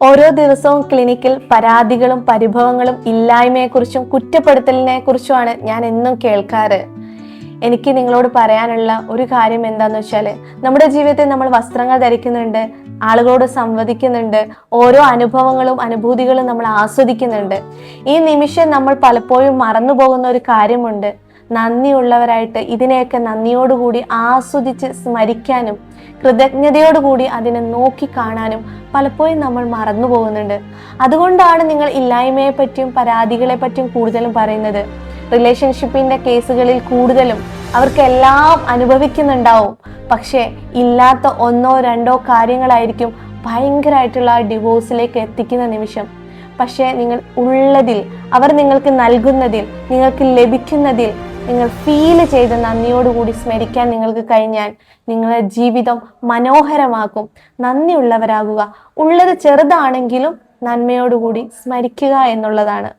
ഓരോ ദിവസവും ക്ലിനിക്കിൽ പരാതികളും പരിഭവങ്ങളും ഇല്ലായ്മയെക്കുറിച്ചും കുറ്റപ്പെടുത്തലിനെ കുറിച്ചുമാണ് ഞാൻ എന്നും കേൾക്കാറ്. എനിക്ക് നിങ്ങളോട് പറയാനുള്ള ഒരു കാര്യം എന്താന്ന് വെച്ചാല്, നമ്മുടെ ജീവിതത്തിൽ നമ്മൾ വസ്ത്രങ്ങൾ ധരിക്കുന്നുണ്ട്, ആളുകളോട് സംവദിക്കുന്നുണ്ട്, ഓരോ അനുഭവങ്ങളും അനുഭൂതികളും നമ്മൾ ആസ്വദിക്കുന്നുണ്ട്. ഈ നിമിഷം നമ്മൾ പലപ്പോഴും മറന്നു പോകുന്ന ഒരു കാര്യമുണ്ട്. നന്ദിയുള്ളവരായിട്ട് ഇതിനെയൊക്കെ നന്ദിയോടുകൂടി ആസ്വദിച്ച് സ്മരിക്കാനും കൃതജ്ഞതയോടുകൂടി അതിനെ നോക്കി കാണാനും പലപ്പോഴും നമ്മൾ മറന്നു പോകുന്നുണ്ട്. അതുകൊണ്ടാണ് നിങ്ങൾ ഇല്ലായ്മയെ പറ്റിയും പരാതികളെ പറ്റിയും കൂടുതലും പറയുന്നത്. റിലേഷൻഷിപ്പിന്റെ കേസുകളിൽ കൂടുതലും അവർക്കെല്ലാം അനുഭവിക്കുന്നുണ്ടാവും, പക്ഷേ ഇല്ലാത്ത ഒന്നോ രണ്ടോ കാര്യങ്ങളായിരിക്കും ഭയങ്കരമായിട്ടുള്ള ഡിവോഴ്സിലേക്ക് എത്തിക്കുന്ന നിമിഷം. പക്ഷേ നിങ്ങൾ ഉള്ളതിൽ, അവർ നിങ്ങൾക്ക് നൽകുന്നതിൽ, നിങ്ങൾക്ക് ലഭിക്കുന്നതിൽ നിങ്ങൾ ഫീൽ ചെയ്ത് നന്ദിയോടുകൂടി സ്മരിക്കാൻ നിങ്ങൾക്ക് കഴിഞ്ഞാൽ നിങ്ങളുടെ ജീവിതം മനോഹരമാക്കും. നന്ദിയുള്ളവരാകുക. ഉള്ളത് ചെറുതാണെങ്കിലും നന്മയോടുകൂടി സ്മരിക്കുക എന്നുള്ളതാണ്.